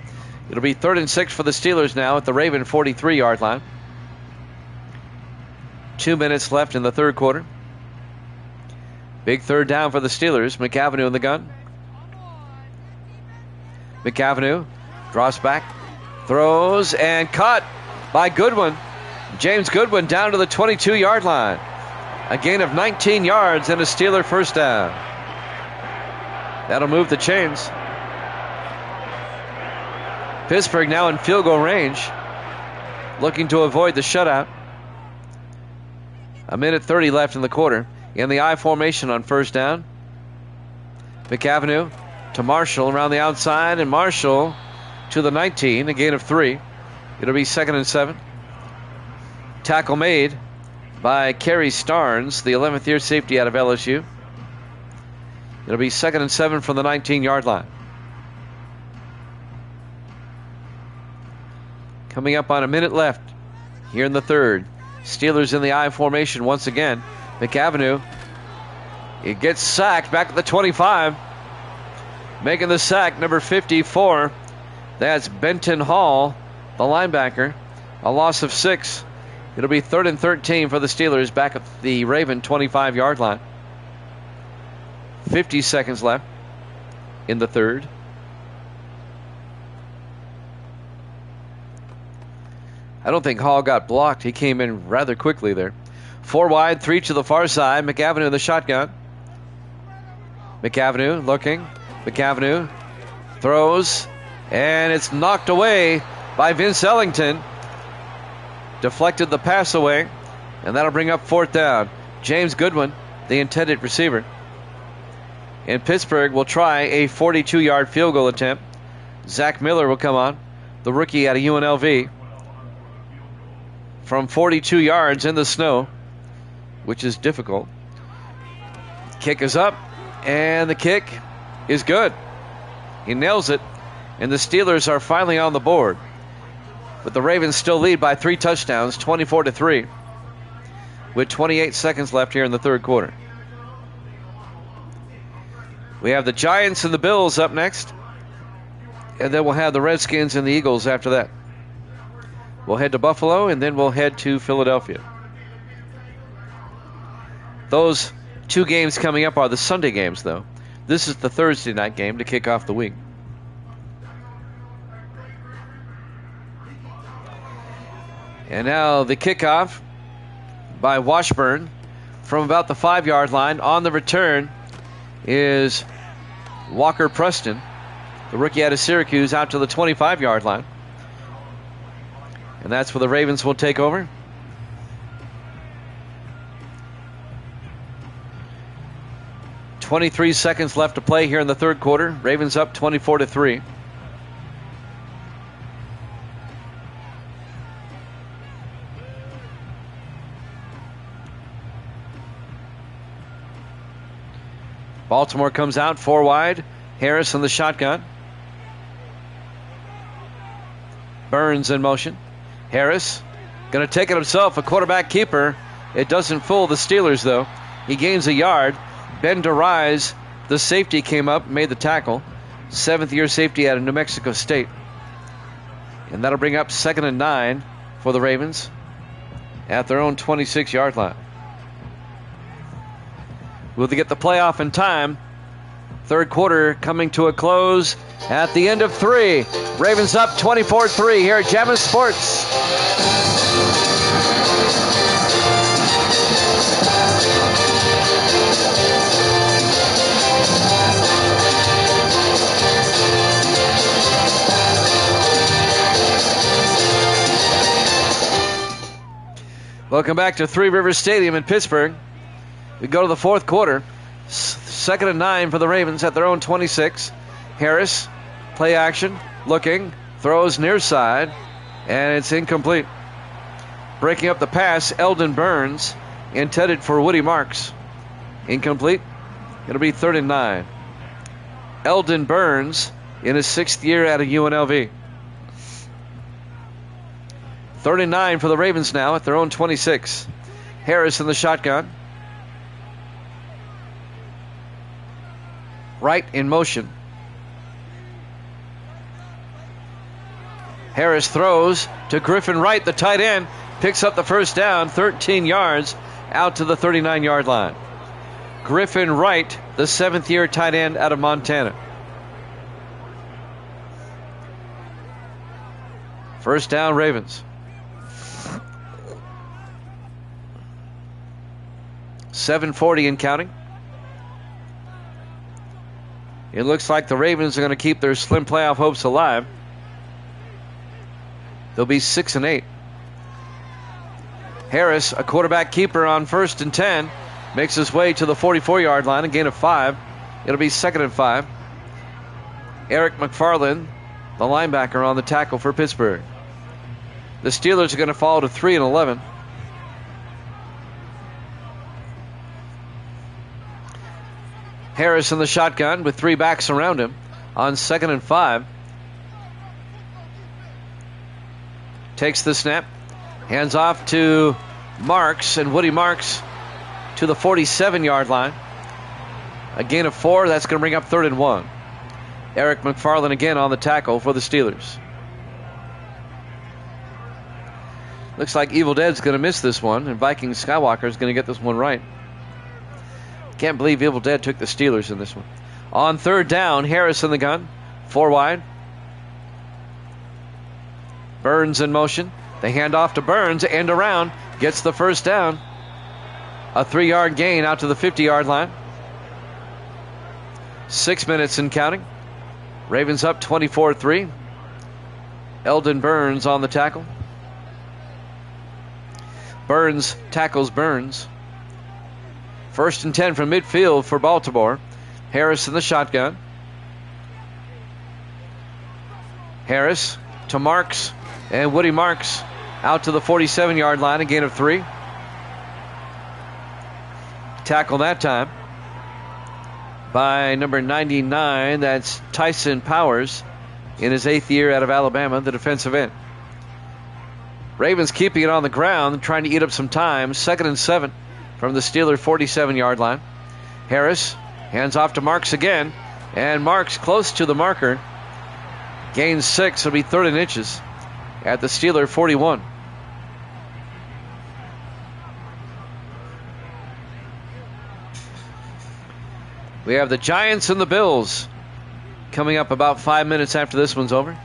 It'll be 3rd and 6 for the Steelers now at the Raven 43-yard line. 2 minutes left in the third quarter. Big third down for the Steelers. McAvenue in the gun. McAvenue drops back, throws, and caught by Goodwin. James Goodwin down to the 22-yard line. A gain of 19 yards and a Steeler first down. That'll move the chains. Pittsburgh now in field goal range, looking to avoid the shutout. 1:30 left in the quarter. In the I formation on 1st down. McAvenue to Marshall around the outside, and Marshall to the 19, a gain of 3. It'll be 2nd and 7. Tackle made by Kerry Starnes, the 11th year safety out of LSU. It'll be 2nd and 7 from the 19-yard line. Coming up on a minute left here in the third. Steelers in the I formation once again. McAvenue, he gets sacked back at the 25. Making the sack, number 54. That's Benton Hall, the linebacker. A loss of 6. It'll be 3rd and 13 for the Steelers back at the Raven 25-yard line. 50 seconds left in the third. I don't think Hall got blocked. He came in rather quickly there. 4 wide, 3 to the far side. McAvenue in the shotgun. McAvenue looking. McAvenue throws, and it's knocked away by Vince Ellington. Deflected the pass away, and that'll bring up 4th down. James Goodwin, the intended receiver. And Pittsburgh will try a 42-yard field goal attempt. Zach Miller will come on, the rookie out of UNLV. From 42 yards in the snow, which is difficult. Kick is up, and the kick is good. He nails it, and the Steelers are finally on the board. But the Ravens still lead by 3 touchdowns, 24-3, with 28 seconds left here in the third quarter. We have the Giants and the Bills up next, and then we'll have the Redskins and the Eagles after that. We'll head to Buffalo, and then we'll head to Philadelphia. Those 2 games coming up are the Sunday games, though. This is the Thursday night game to kick off the week. And now the kickoff by Washburn from about the 5-yard line. On the return is Walker Preston, the rookie out of Syracuse, out to the 25-yard line. And that's where the Ravens will take over. .23 seconds left to play here in the third quarter. Ravens up 24-3. Baltimore comes out 4 wide. Harris in the shotgun. Burns in motion. Harris going to take it himself, a quarterback keeper. It doesn't fool the Steelers, though. He gains a yard. Ben DeRise, the safety, came up, made the tackle. 7th year safety out of New Mexico State. And that'll bring up 2nd and 9 for the Ravens at their own 26-yard line. Will they get the playoff in time? Third quarter coming to a close at the end of 3. Ravens up 24-3 here at Jammin' Sports. Welcome back to Three Rivers Stadium in Pittsburgh. We go to the fourth quarter. 2nd and 9 for the Ravens at their own 26. Harris, play action, looking, throws near side, and it's incomplete. Breaking up the pass, Eldon Burns, intended for Woody Marks. Incomplete. It'll be 3rd and 9. Eldon Burns in his 6th year out of UNLV. 3rd and 9 for the Ravens now at their own 26. Harris in the shotgun. Wright in motion. Harris throws to Griffin Wright, the tight end. Picks up the first down, 13 yards, out to the 39-yard line. Griffin Wright, the 7th year tight end out of Montana. First down, Ravens. 7:40 and counting. It looks like the Ravens are going to keep their slim playoff hopes alive. They'll be 6 and 8. Harris, a quarterback keeper on 1st and 10, makes his way to the 44-yard line, a gain of 5. It'll be 2nd and 5. Eric McFarland, the linebacker, on the tackle for Pittsburgh. The Steelers are going to fall to 3-11. Harris in the shotgun with 3 backs around him on 2nd and 5. Takes the snap. Hands off to Marks, and Woody Marks to the 47-yard line. A gain of 4. That's going to bring up 3rd and 1. Eric McFarland again on the tackle for the Steelers. Looks like Evil Dead's going to miss this one, and Viking Skywalker is going to get this one right. Can't believe Evil Dead took the Steelers in this one. On 3rd down, Harris in the gun. 4 wide. Burns in motion. They hand off to Burns, end around. Gets the 1st down. A 3-yard gain out to the 50-yard line. 6 minutes and counting. Ravens up 24-3. Eldon Burns on the tackle. Burns tackles Burns. 1st and 10 from midfield for Baltimore. Harris in the shotgun. Harris to Marks, and Woody Marks out to the 47-yard line, a gain of 3. Tackle that time by number 99. That's Tyson Powers in his 8th year out of Alabama, the defensive end. Ravens keeping it on the ground, trying to eat up some time. 2nd and 7 from the Steeler 47-yard line. Harris hands off to Marks again, and Marks close to the marker. Gains 6. It'll be 3rd and inches at the Steeler 41. We have the Giants and the Bills coming up about 5 minutes after this one's over.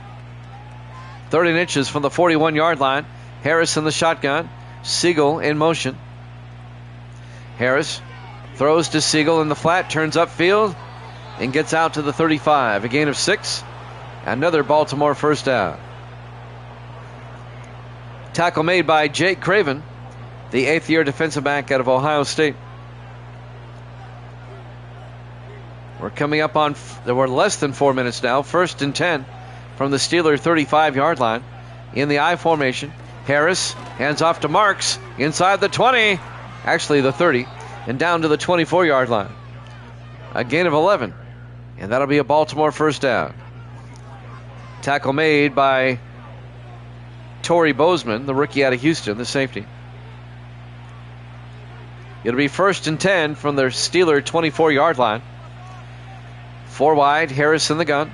3rd and inches from the 41-yard line. Harris in the shotgun. Siegel in motion. Harris throws to Siegel in the flat, turns upfield, and gets out to the 35. A gain of 6. Another Baltimore 1st down. Tackle made by Jake Craven, the 8th year defensive back out of Ohio State. We're coming up on, we're less than 4 minutes now. 1st and 10 from the Steeler 35-yard line. In the I formation, Harris hands off to Marks inside the 20, actually the 30, and down to the 24-yard line. A gain of 11, and that'll be a Baltimore 1st down. Tackle made by Torrey Bozeman, the rookie out of Houston, the safety. It'll be 1st and 10 from the Steeler 24-yard line. 4 wide, Harris in the gun.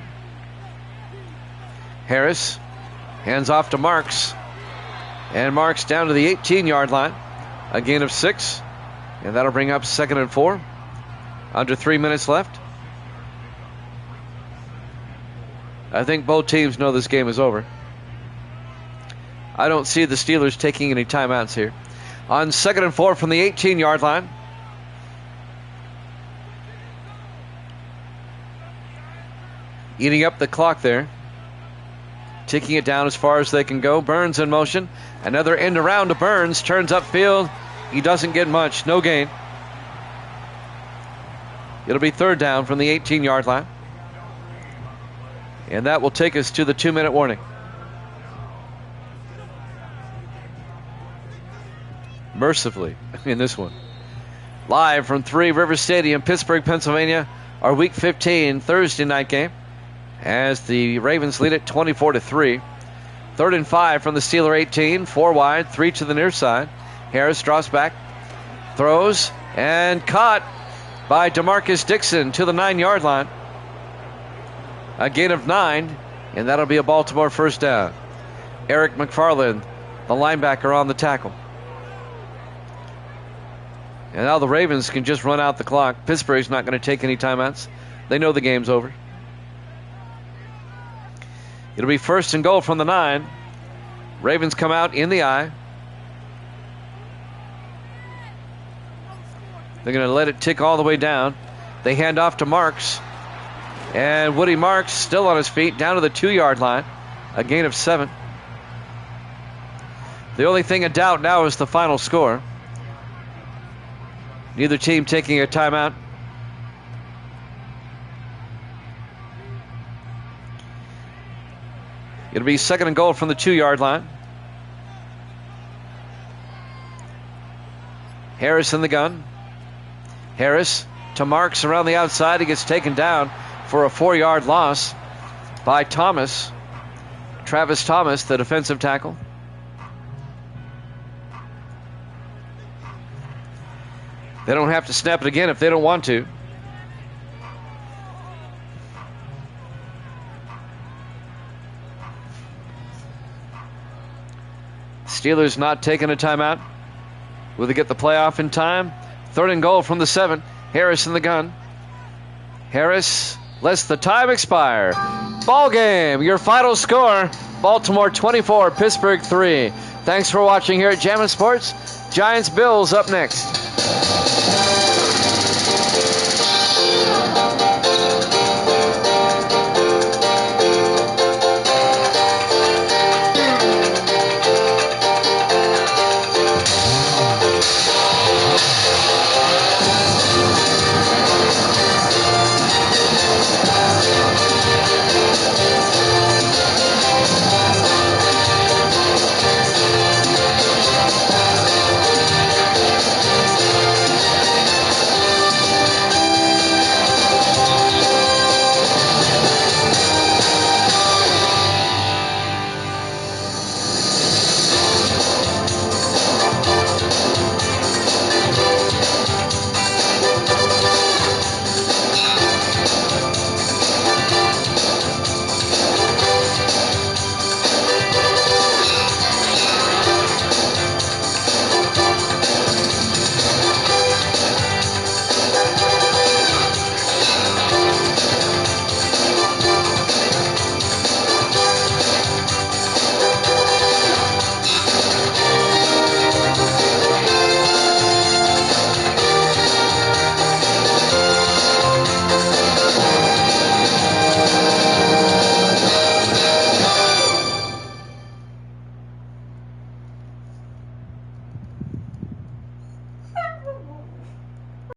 Harris hands off to Marks, and Marks down to the 18-yard line. A gain of 6, and that'll bring up 2nd and 4. Under 3 minutes left. I think both teams know this game is over. I don't see the Steelers taking any timeouts here. On 2nd and 4 from the 18-yard line. Eating up the clock there. Ticking it down as far as they can go. Burns in motion. Another end around to Burns. Turns upfield. He doesn't get much. No gain. It'll be 3rd down from the 18-yard line. And that will take us to the 2-minute warning. Mercifully in this one. Live from 3 River Stadium, Pittsburgh, Pennsylvania. Our Week 15 Thursday night game, as the Ravens lead it 24-3. 3rd and 5 from the Steeler 18. 4 wide, 3 to the near side. Harris drops back, throws, and caught by DeMarcus Dixon to the 9-yard line. A gain of 9, and that'll be a Baltimore 1st down. Eric McFarland, the linebacker, on the tackle. And now the Ravens can just run out the clock. Pittsburgh's not going to take any timeouts. They know the game's over. It'll be 1st and goal from the 9. Ravens come out in the I. They're going to let it tick all the way down. They hand off to Marks. And Woody Marks still on his feet, down to the 2-yard line. A gain of 7. The only thing in doubt now is the final score. Neither team taking a timeout. It'll be 2nd and goal from the 2-yard line. Harris in the gun. Harris to Marks around the outside. He gets taken down for a 4-yard loss by Thomas. Travis Thomas, the defensive tackle. They don't have to snap it again if they don't want to. Steelers not taking a timeout. Will they get the playoff in time? 3rd and goal from the 7. Harris in the gun. Harris lets the time expire. Ball game. Your final score, Baltimore 24, Pittsburgh 3. Thanks for watching here at Jammin' Sports. Giants-Bills up next.